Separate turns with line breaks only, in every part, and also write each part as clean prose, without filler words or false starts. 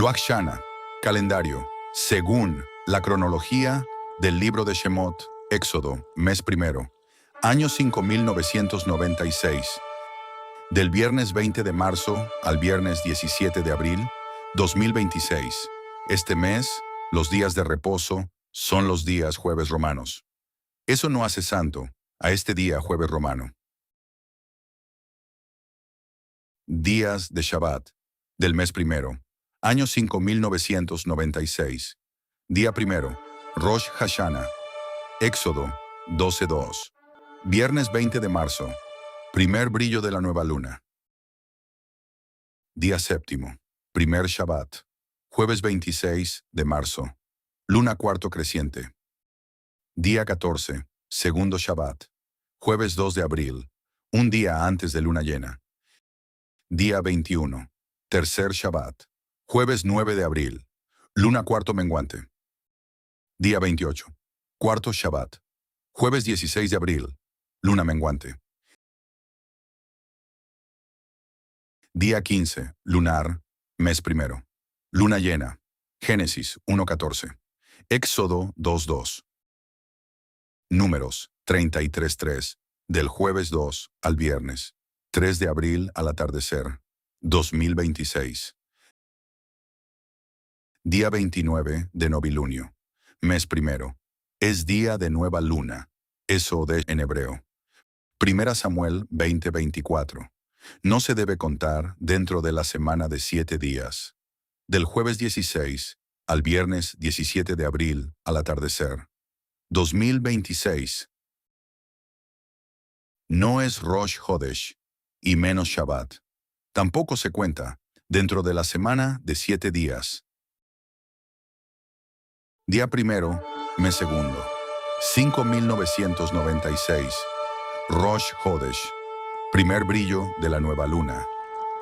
Loach Shana, calendario, según la cronología del libro de Shemot, Éxodo, mes primero, año 5996, del viernes 20 de marzo al viernes 17 de abril, 2026. Este mes, los días de reposo son los días jueves romanos. Eso no hace santo a este día jueves romano. Días de Shabbat, del mes primero, año 5996. Día primero, Rosh Hashanah, Éxodo 12:2. Viernes 20 de marzo, primer brillo de la nueva luna. Día séptimo, primer Shabbat, jueves 26 de marzo, luna cuarto creciente. Día 14, segundo Shabbat, jueves 2 de abril, un día antes de luna llena. Día 21, tercer Shabbat, jueves 9 de abril, luna cuarto menguante. Día 28, cuarto Shabbat, jueves 16 de abril, luna menguante. Día 15, lunar, mes primero, luna llena, Génesis 1:14, Éxodo 2:2. Números 33:3, del jueves 2 al viernes, 3 de abril al atardecer, 2026. Día 29 de novilunio, mes primero, es día de nueva luna, Esod en hebreo. Primera Samuel 20:24. No se debe contar dentro de la semana de 7 días, del jueves 16 al viernes 17 de abril al atardecer, 2026. No es Rosh Hodesh y menos Shabbat. Tampoco se cuenta dentro de la semana de 7 días. Día primero, mes segundo, 5996. Rosh Hodesh, primer brillo de la nueva luna.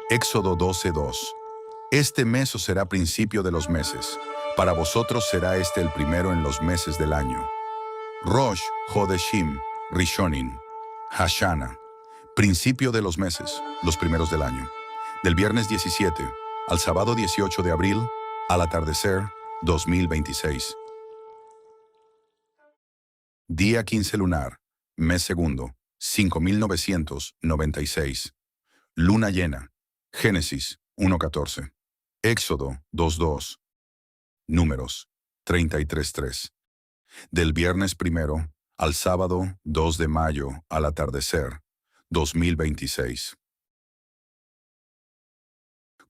Éxodo 12:2. Este mes os será principio de los meses. Para vosotros será este el primero en los meses del año. Rosh Hodeshim, Rishonim, Hashanah, principio de los meses, los primeros del año. Del viernes 17 al sábado 18 de abril, al atardecer, 2026. Día 15 lunar, mes segundo, 5996. Luna llena, Génesis 1:14. Éxodo 2:2. Números 33:3. Del viernes primero al sábado 2 de mayo al atardecer, 2026.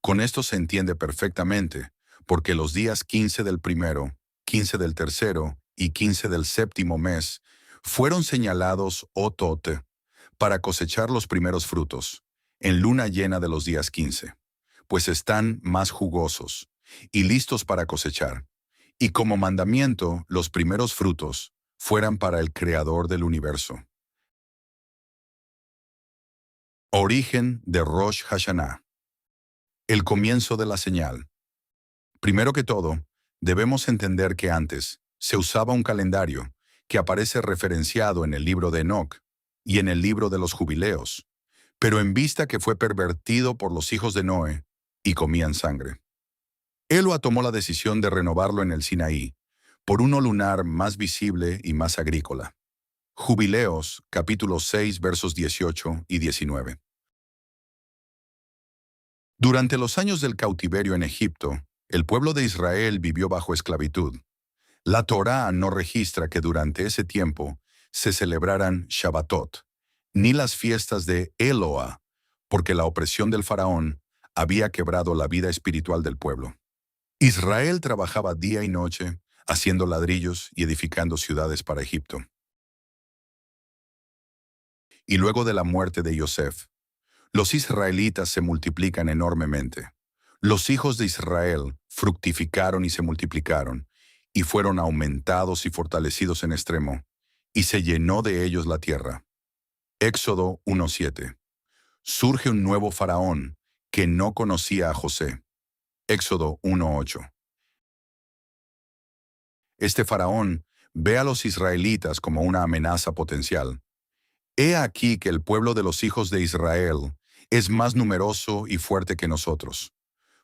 Con esto se entiende perfectamente, porque los días 15 del primero, 15 del tercero y 15 del séptimo mes fueron señalados Otot para cosechar los primeros frutos, en luna llena de los días 15, pues están más jugosos y listos para cosechar, y como mandamiento los primeros frutos fueran para el Creador del universo. Origen de Rosh Hashanah. El comienzo de la señal. Primero que todo, debemos entender que antes se usaba un calendario que aparece referenciado en el libro de Enoc y en el libro de los jubileos, pero en vista que fue pervertido por los hijos de Noé y comían sangre. Eloa tomó la decisión de renovarlo en el Sinaí, por uno lunar más visible y más agrícola. Jubileos, capítulo 6, versos 18 y 19. Durante los años del cautiverio en Egipto, el pueblo de Israel vivió bajo esclavitud. La Torá no registra que durante ese tiempo se celebraran Shabbatot, ni las fiestas de Eloa, porque la opresión del faraón había quebrado la vida espiritual del pueblo. Israel trabajaba día y noche, haciendo ladrillos y edificando ciudades para Egipto. Y luego de la muerte de Yosef, los israelitas se multiplican enormemente. Los hijos de Israel fructificaron y se multiplicaron, y fueron aumentados y fortalecidos en extremo, y se llenó de ellos la tierra. Éxodo 1:7. Surge un nuevo faraón que no conocía a José. Éxodo 1:8. Este faraón ve a los israelitas como una amenaza potencial. He aquí que el pueblo de los hijos de Israel es más numeroso y fuerte que nosotros.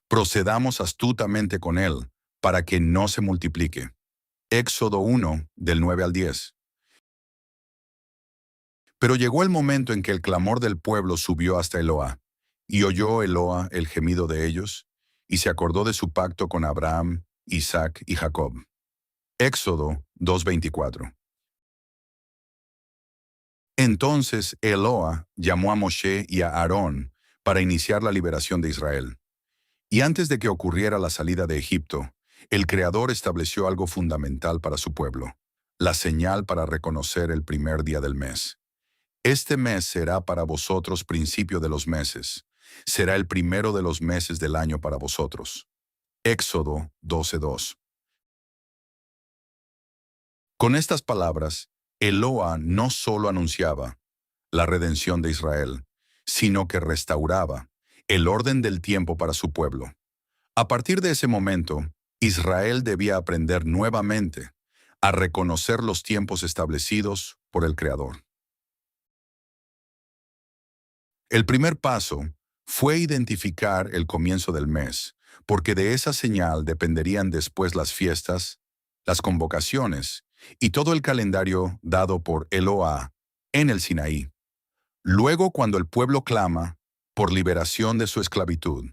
Procedamos astutamente con él, para que no se multiplique. Éxodo 1, del 9 al 10. Pero llegó el momento en que el clamor del pueblo subió hasta Eloa, y oyó Eloa el gemido de ellos, y se acordó de su pacto con Abraham, Isaac y Jacob. Éxodo 2:24. Entonces Eloa llamó a Moshe y a Aarón para iniciar la liberación de Israel. Y antes de que ocurriera la salida de Egipto, el Creador estableció algo fundamental para su pueblo, la señal para reconocer el primer día del mes. Este mes será para vosotros principio de los meses. Será el primero de los meses del año para vosotros. Éxodo 12:2. Con estas palabras, Eloa no solo anunciaba la redención de Israel, sino que restauraba el orden del tiempo para su pueblo. A partir de ese momento, Israel debía aprender nuevamente a reconocer los tiempos establecidos por el Creador. El primer paso fue identificar el comienzo del mes, porque de esa señal dependerían después las fiestas, las convocaciones y todo el calendario dado por Eloá en el Sinaí. Luego, cuando el pueblo clama por liberación de su esclavitud,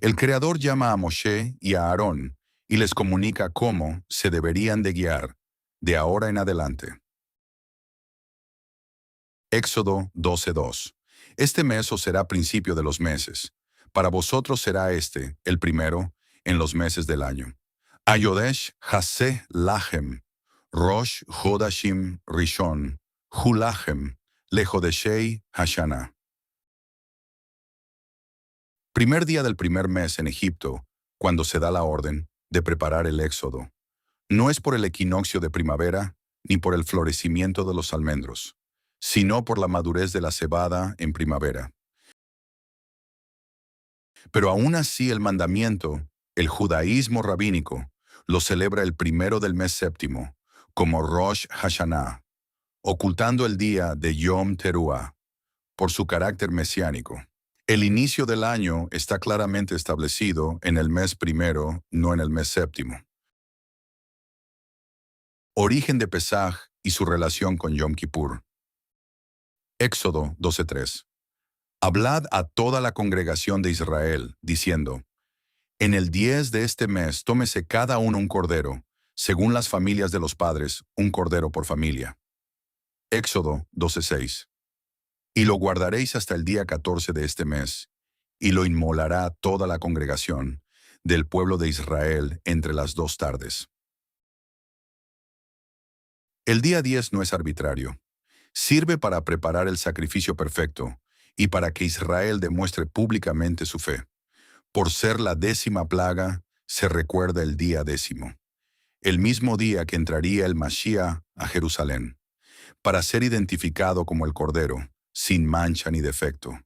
el Creador llama a Moshe y a Aarón y les comunica cómo se deberían de guiar de ahora en adelante. Éxodo 12:2. Este mes os será principio de los meses. Para vosotros será este, el primero, en los meses del año. Ayodesh Hase Lachem, Rosh Hodashim Rishon, Hulachem, Lehodeshei Hashanah. Primer día del primer mes en Egipto, cuando se da la orden de preparar el éxodo. No es por el equinoccio de primavera, ni por el florecimiento de los almendros, sino por la madurez de la cebada en primavera. Pero aún así el mandamiento, el judaísmo rabínico, lo celebra el primero del mes séptimo, como Rosh Hashanah, ocultando el día de Yom Teruah, por su carácter mesiánico. El inicio del año está claramente establecido en el mes primero, no en el mes séptimo. Origen de Pesaj y su relación con Yom Kippur. Éxodo 12:3. Hablad a toda la congregación de Israel, diciendo, en el 10 de este mes tómese cada uno un cordero, según las familias de los padres, un cordero por familia. Éxodo 12:6. Y lo guardaréis hasta el día 14 de este mes, y lo inmolará toda la congregación del pueblo de Israel entre las 2 tardes. El día 10 no es arbitrario. Sirve para preparar el sacrificio perfecto y para que Israel demuestre públicamente su fe. Por ser la 10ª plaga, se recuerda el día 10, el mismo día que entraría el Mashiach a Jerusalén, para ser identificado como el Cordero, sin mancha ni defecto.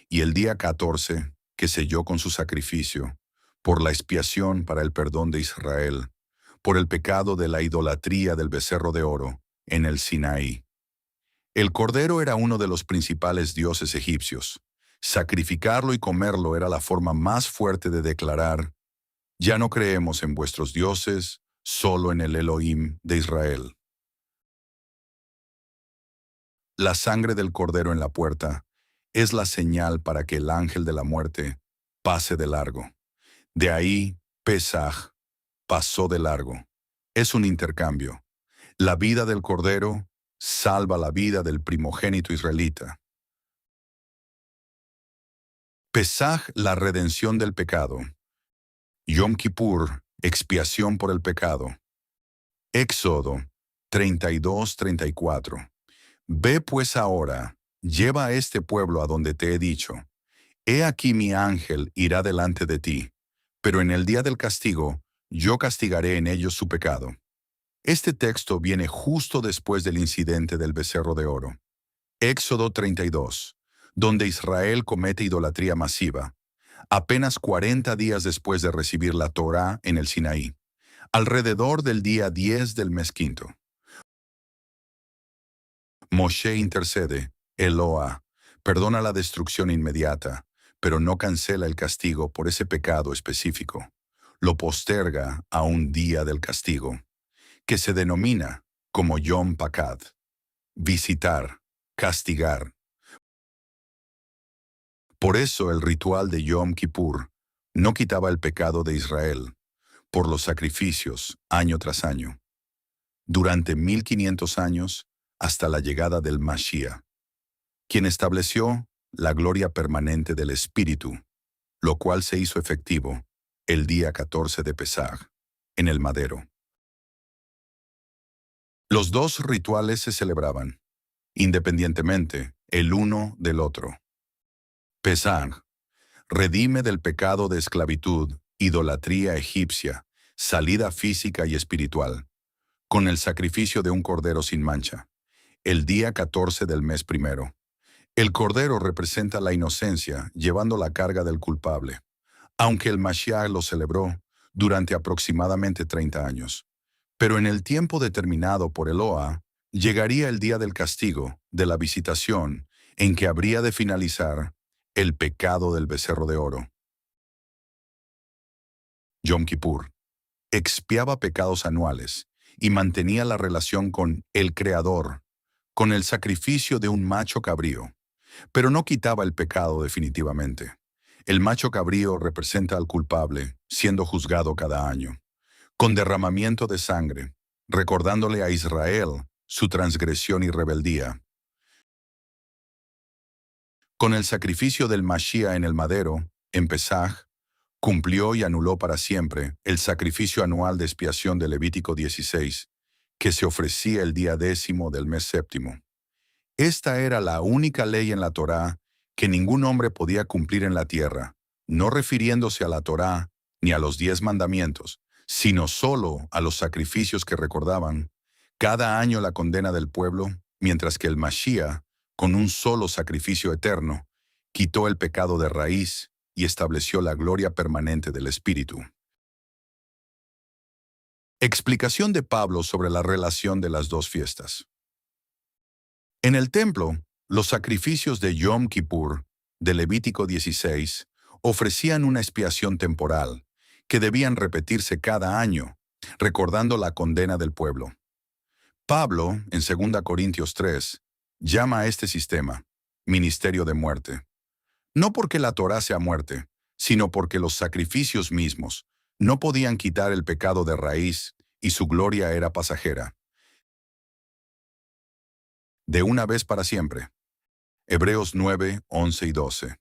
Y el día 14, que selló con su sacrificio, por la expiación para el perdón de Israel, por el pecado de la idolatría del becerro de oro, en el Sinaí. El Cordero era uno de los principales dioses egipcios. Sacrificarlo y comerlo era la forma más fuerte de declarar, ya no creemos en vuestros dioses, solo en el Elohim de Israel. La sangre del Cordero en la puerta es la señal para que el ángel de la muerte pase de largo. De ahí, Pesaj pasó de largo. Es un intercambio. La vida del Cordero salva la vida del primogénito israelita. Pesaj, la redención del pecado. Yom Kippur, expiación por el pecado. Éxodo 32:34. Ve pues ahora, lleva a este pueblo a donde te he dicho. He aquí mi ángel irá delante de ti, pero en el día del castigo, yo castigaré en ellos su pecado. Este texto viene justo después del incidente del becerro de oro. Éxodo 32, donde Israel comete idolatría masiva, apenas 40 días después de recibir la Torá en el Sinaí, alrededor del día 10 del mes quinto. Moshe intercede, Eloa, perdona la destrucción inmediata, pero no cancela el castigo por ese pecado específico. Lo posterga a un día del castigo, que se denomina como Yom Pakad, visitar, castigar. Por eso el ritual de Yom Kippur no quitaba el pecado de Israel por los sacrificios año tras año, durante 1500 años hasta la llegada del Mashiach, quien estableció la gloria permanente del Espíritu, lo cual se hizo efectivo el día 14 de Pesaj, en el madero. Los dos rituales se celebraban, independientemente, el uno del otro. Pesaj redime del pecado de esclavitud, idolatría egipcia, salida física y espiritual, con el sacrificio de un cordero sin mancha, el día 14 del mes primero. El cordero representa la inocencia, llevando la carga del culpable, aunque el Mashiach lo celebró durante aproximadamente 30 años. Pero en el tiempo determinado por Eloah, llegaría el día del castigo, de la visitación, en que habría de finalizar el pecado del becerro de oro. Yom Kippur expiaba pecados anuales y mantenía la relación con el Creador, con el sacrificio de un macho cabrío, pero no quitaba el pecado definitivamente. El macho cabrío representa al culpable, siendo juzgado cada año, con derramamiento de sangre, recordándole a Israel su transgresión y rebeldía. Con el sacrificio del Mashiach en el madero, en Pesaj, cumplió y anuló para siempre el sacrificio anual de expiación de Levítico 16, que se ofrecía el día 10º del mes séptimo. Esta era la única ley en la Torá que ningún hombre podía cumplir en la tierra, no refiriéndose a la Torá ni a los 10 mandamientos, sino solo a los sacrificios que recordaban cada año la condena del pueblo, mientras que el Mashiach, con un solo sacrificio eterno, quitó el pecado de raíz y estableció la gloria permanente del Espíritu. Explicación de Pablo sobre la relación de las dos fiestas. En el templo, los sacrificios de Yom Kippur, de Levítico 16, ofrecían una expiación temporal, que debían repetirse cada año, recordando la condena del pueblo. Pablo, en 2 Corintios 3, llama a este sistema ministerio de muerte. No porque la Torá sea muerte, sino porque los sacrificios mismos no podían quitar el pecado de raíz y su gloria era pasajera. De una vez para siempre. Hebreos 9, 11 y 12.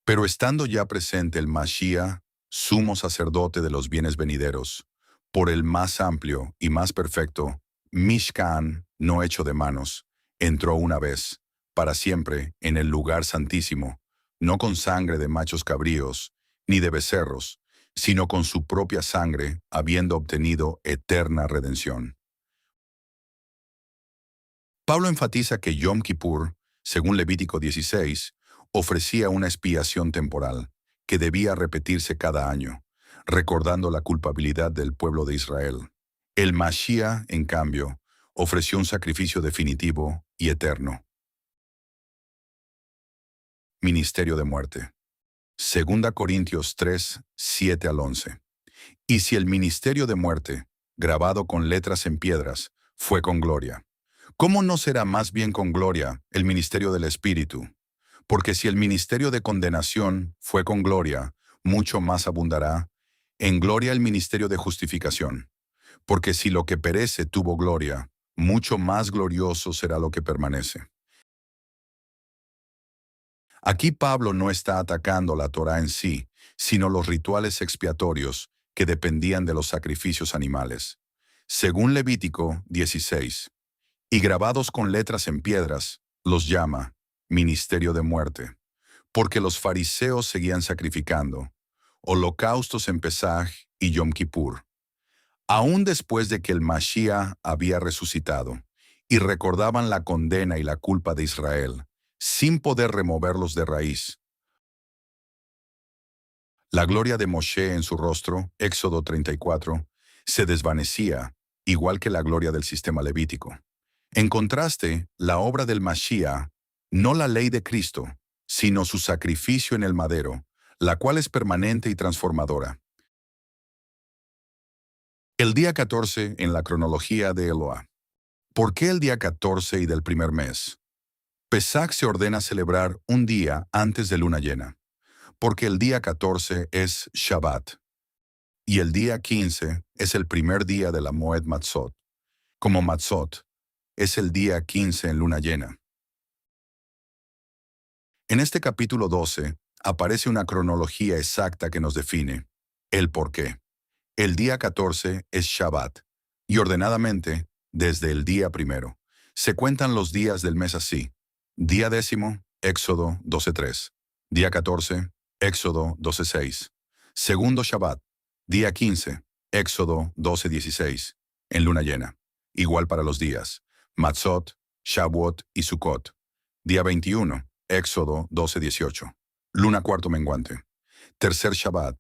Pero estando ya presente el Mashiach, sumo sacerdote de los bienes venideros, por el más amplio y más perfecto, Mishkan, no hecho de manos, entró una vez, para siempre, en el lugar santísimo, no con sangre de machos cabríos, ni de becerros, sino con su propia sangre, habiendo obtenido eterna redención. Pablo enfatiza que Yom Kippur, según Levítico 16, ofrecía una expiación temporal, que debía repetirse cada año, recordando la culpabilidad del pueblo de Israel. El Mashiach, en cambio, ofreció un sacrificio definitivo y eterno. Ministerio de muerte. 2 Corintios 3, 7 al 11. Y si el ministerio de muerte, grabado con letras en piedras, fue con gloria, ¿cómo no será más bien con gloria el ministerio del Espíritu? Porque si el ministerio de condenación fue con gloria, mucho más abundará en gloria el ministerio de justificación. Porque si lo que perece tuvo gloria, mucho más glorioso será lo que permanece. Aquí Pablo no está atacando la Torá en sí, sino los rituales expiatorios que dependían de los sacrificios animales. Según Levítico 16, y grabados con letras en piedras, los llama ministerio de muerte, porque los fariseos seguían sacrificando holocaustos en Pesaj y Yom Kippur, aún después de que el Mashiach había resucitado, y recordaban la condena y la culpa de Israel, sin poder removerlos de raíz. La gloria de Moshe en su rostro, Éxodo 34, se desvanecía, igual que la gloria del sistema levítico. En contraste, la obra del Mashiach, no la ley de Cristo, sino su sacrificio en el madero, la cual es permanente y transformadora. El día 14 en la cronología de Eloa. ¿Por qué el día 14 y del primer mes? Pesach se ordena celebrar un día antes de luna llena, porque el día 14 es Shabbat, y el día 15 es el primer día de la Moed Matzot, como Matzot es el día 15 en luna llena. En este capítulo 12 aparece una cronología exacta que nos define el por qué. El día 14 es Shabbat, y ordenadamente, desde el día primero, se cuentan los días del mes así. Día décimo, Éxodo 12:3. Día 14, Éxodo 12:6. Segundo Shabbat, día 15, Éxodo 12:16, en luna llena. Igual para los días, Matzot, Shavuot y Sukkot. Día 21, Éxodo 12:18. Luna cuarto menguante. Tercer Shabbat.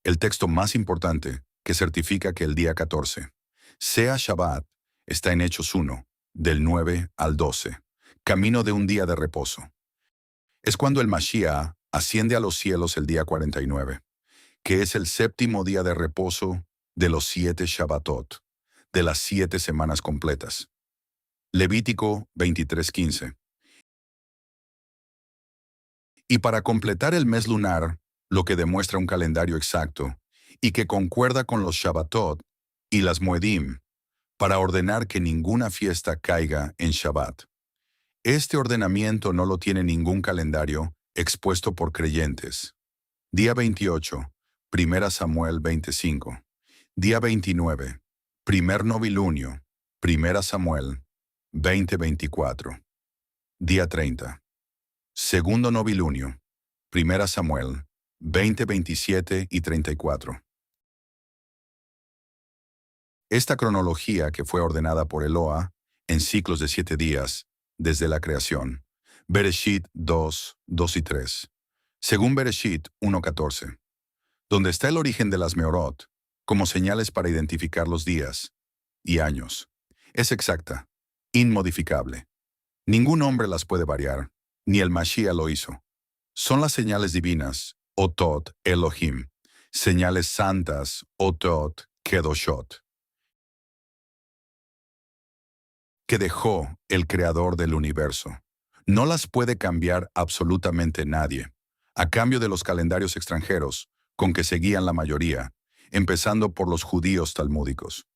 El texto más importante que certifica que el día 14 sea Shabbat está en Hechos 1, del 9 al 12, camino de un día de reposo. Es cuando el Mashiach asciende a los cielos el día 49, que es el séptimo día de reposo de los 7 Shabbatot, de las 7 semanas completas. Levítico 23:15. Y para completar el mes lunar, lo que demuestra un calendario exacto, y que concuerda con los Shabbatot y las Moedim, para ordenar que ninguna fiesta caiga en Shabbat. Este ordenamiento no lo tiene ningún calendario expuesto por creyentes. Día 28, 1 Samuel 25. Día 29, primer novilunio, 1 Samuel 20:24. Día 30, segundo novilunio, 1 Samuel 20:27 y 34. Esta cronología que fue ordenada por Eloa en ciclos de 7 días desde la creación. Bereshit 2, 2 y 3. Según Bereshit 1:14, donde está el origen de las Meorot, como señales para identificar los días y años. Es exacta, inmodificable. Ningún hombre las puede variar, ni el Mashiach lo hizo. Son las señales divinas, Otot Elohim, señales santas, Otot Kedoshot, que dejó el Creador del universo. No las puede cambiar absolutamente nadie, a cambio de los calendarios extranjeros con que seguían la mayoría, empezando por los judíos talmúdicos,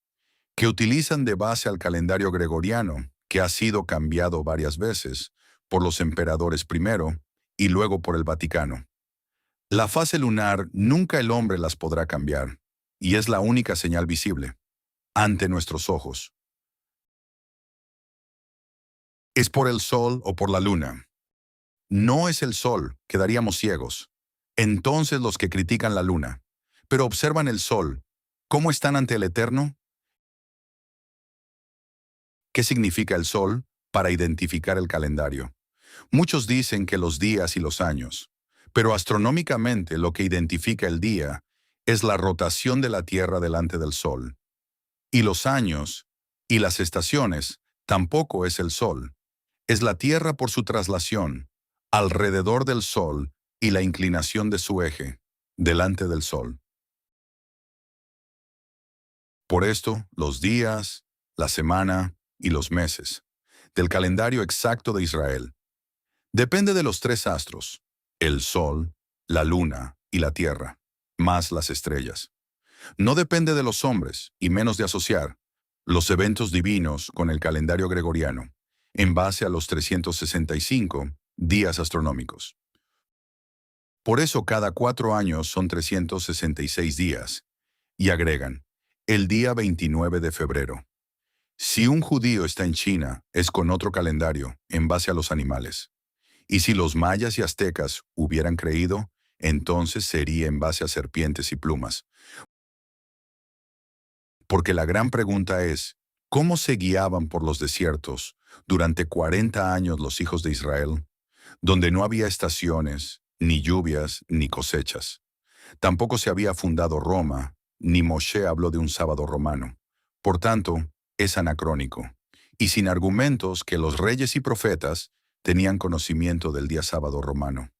que utilizan de base al calendario gregoriano, que ha sido cambiado varias veces por los emperadores primero y luego por el Vaticano. La fase lunar nunca el hombre las podrá cambiar, y es la única señal visible, ante nuestros ojos. Es por el sol o por la luna. No es el sol, quedaríamos ciegos. Entonces los que critican la luna, pero observan el sol, ¿cómo están ante el Eterno? ¿Qué significa el sol para identificar el calendario? Muchos dicen que los días y los años, pero astronómicamente lo que identifica el día es la rotación de la Tierra delante del sol. Y los años y las estaciones tampoco es el sol. Es la Tierra por su traslación alrededor del Sol y la inclinación de su eje delante del Sol. Por esto, los días, la semana y los meses del calendario exacto de Israel depende de los 3 astros, el Sol, la Luna y la Tierra, más las estrellas. No depende de los hombres y menos de asociar los eventos divinos con el calendario gregoriano, en base a los 365 días astronómicos. Por eso cada 4 años son 366 días, y agregan, el día 29 de febrero. Si un judío está en China, es con otro calendario, en base a los animales. Y si los mayas y aztecas hubieran creído, entonces sería en base a serpientes y plumas. Porque la gran pregunta es, ¿cómo se guiaban por los desiertos durante 40 años los hijos de Israel, donde no había estaciones, ni lluvias, ni cosechas? Tampoco se había fundado Roma, ni Moshe habló de un sábado romano. Por tanto, es anacrónico. y sin argumentos que los reyes y profetas tenían conocimiento del día sábado romano.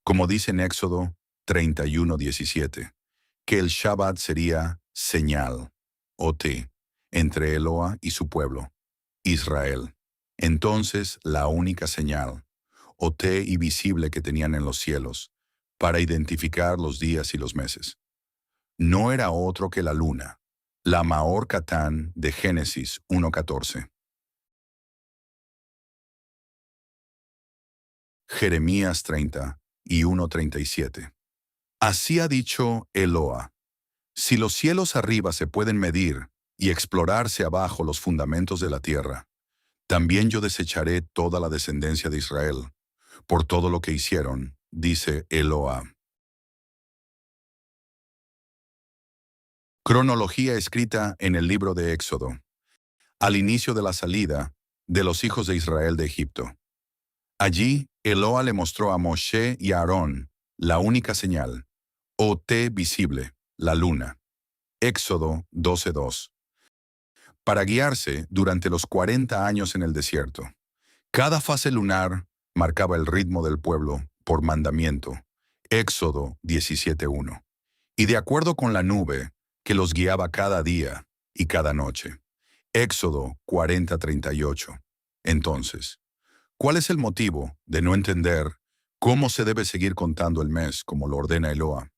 Como dice en Éxodo 31:17, que el Shabbat sería señal, OT, entre Eloa y su pueblo, Israel. Entonces la única señal, OT y visible que tenían en los cielos, para identificar los días y los meses. No era otro que la luna, la Maor Catán de Génesis 1:14. Jeremías 30 y 1:37. Así ha dicho Eloa: si los cielos arriba se pueden medir y explorarse abajo los fundamentos de la tierra, también yo desecharé toda la descendencia de Israel, por todo lo que hicieron, dice Eloa. Cronología escrita en el libro de Éxodo, al inicio de la salida de los hijos de Israel de Egipto. Allí, Eloa le mostró a Moshe y a Aarón la única señal, OT visible, la luna. Éxodo 12:2. Para guiarse durante los 40 años en el desierto. Cada fase lunar marcaba el ritmo del pueblo por mandamiento. Éxodo 17:1. Y de acuerdo con la nube que los guiaba cada día y cada noche. Éxodo 40:38. Entonces, ¿cuál es el motivo de no entender cómo se debe seguir contando el mes como lo ordena Eloa?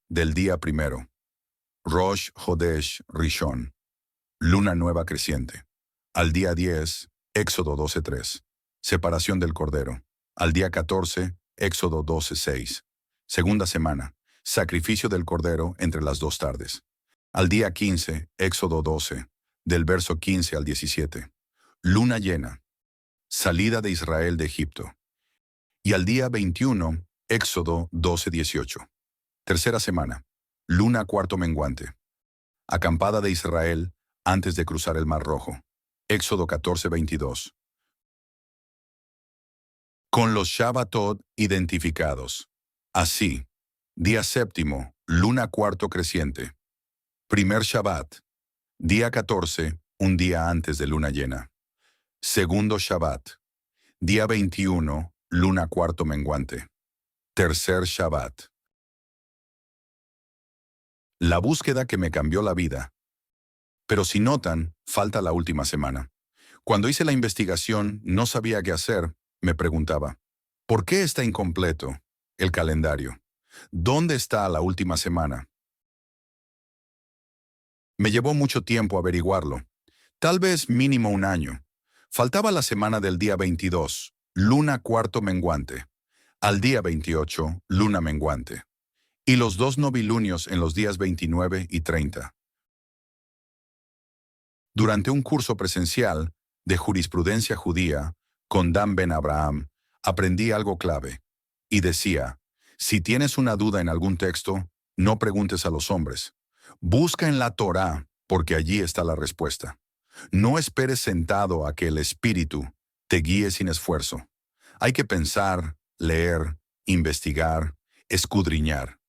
Del día primero, Rosh Hodesh Rishon, luna nueva creciente. Al día 10, Éxodo 12:3, separación del Cordero. Al día 14, Éxodo 12:6, segunda semana, sacrificio del Cordero entre las dos tardes. Al día 15, Éxodo 12, del verso 15 al 17, luna llena, salida de Israel de Egipto. Y al día 21, Éxodo 12:18, tercera semana, luna cuarto menguante, acampada de Israel antes de cruzar el Mar Rojo. Éxodo 14:22. Con los Shabbatot identificados. Así, día séptimo, luna cuarto creciente. Primer Shabbat, día 14, un día antes de luna llena. Segundo Shabbat, día 21, luna cuarto menguante. Tercer Shabbat. La búsqueda que me cambió la vida. Pero si notan, falta la última semana. Cuando hice la investigación, no sabía qué hacer. Me preguntaba, ¿por qué está incompleto el calendario? ¿Dónde está la última semana? Me llevó mucho tiempo averiguarlo, tal vez mínimo un año. Faltaba la semana del día 22, luna cuarto menguante, al día 28, luna menguante, y los dos novilunios en los días 29 y 30. Durante un curso presencial de jurisprudencia judía con Dan Ben Abraham, aprendí algo clave, y decía, si tienes una duda en algún texto, no preguntes a los hombres. Busca en la Torá, porque allí está la respuesta. No esperes sentado a que el Espíritu te guíe sin esfuerzo. Hay que pensar, leer, investigar, escudriñar.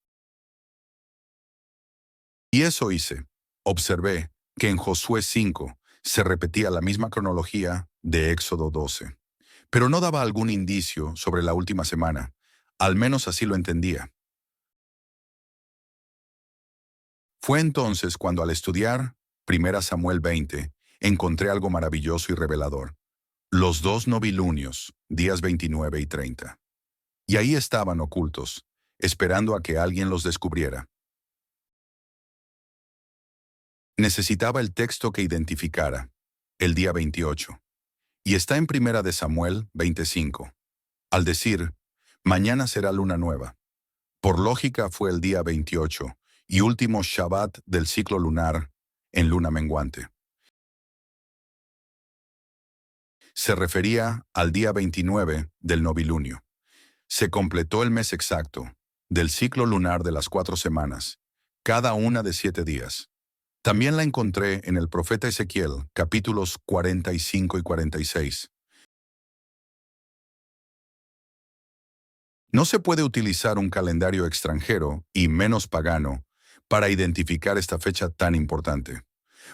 Y eso hice. Observé que en Josué 5 se repetía la misma cronología de Éxodo 12, pero no daba algún indicio sobre la última semana. Al menos así lo entendía. Fue entonces cuando al estudiar 1 Samuel 20 encontré algo maravilloso y revelador. Los dos novilunios, días 29 y 30. Y ahí estaban ocultos, esperando a que alguien los descubriera. Necesitaba el texto que identificara, el día 28. Y está en 1 de Samuel 25. Al decir, mañana será luna nueva. Por lógica fue el día 28 y último Shabbat del ciclo lunar en luna menguante. Se refería al día 29 del novilunio. Se completó el mes exacto del ciclo lunar de las 4 semanas, cada una de 7 días. También la encontré en el profeta Ezequiel, capítulos 45 y 46. No se puede utilizar un calendario extranjero y menos pagano para identificar esta fecha tan importante.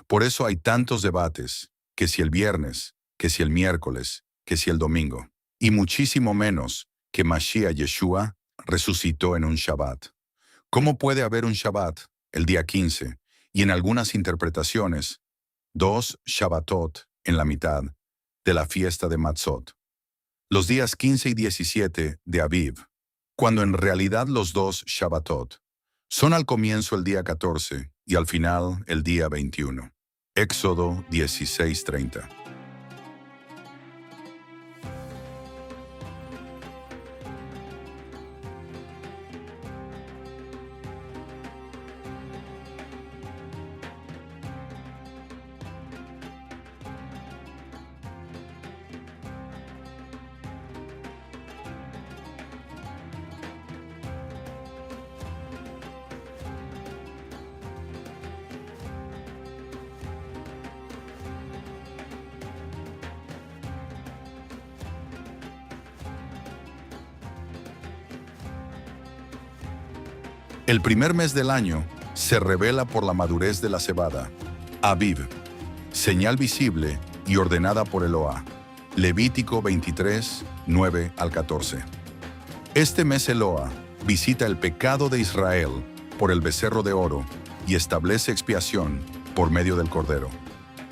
Por eso hay tantos debates, que si el viernes, que si el miércoles, que si el domingo, y muchísimo menos que Mashiach Yeshua resucitó en un Shabbat. ¿Cómo puede haber un Shabbat el día 15 y en algunas interpretaciones, dos Shabbatot en la mitad de la fiesta de Matzot? Los días 15 y 17 de Aviv, cuando en realidad los dos Shabbatot son al comienzo el día 14 y al final el día 21. Éxodo 16:30. El primer mes del año se revela por la madurez de la cebada. Aviv, señal visible y ordenada por Eloá. Levítico 23, 9 al 14. Este mes Eloá visita el pecado de Israel por el becerro de oro y establece expiación por medio del Cordero.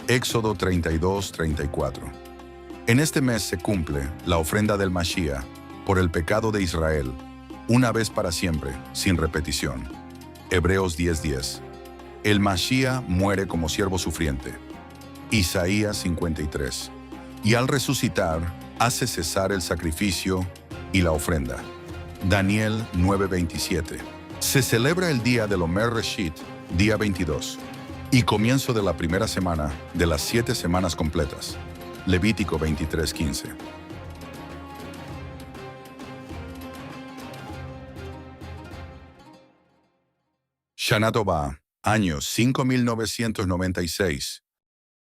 Éxodo 32, 34. En este mes se cumple la ofrenda del Mashiach por el pecado de Israel, una vez para siempre, sin repetición. Hebreos 10:10. El Mashiach muere como siervo sufriente. Isaías 53. Y al resucitar, hace cesar el sacrificio y la ofrenda. Daniel 9:27. Se celebra el día del Omer Reshit, día 22, y comienzo de la primera semana de las 7 semanas completas. Levítico 23:15. Shana Tova, año 5996,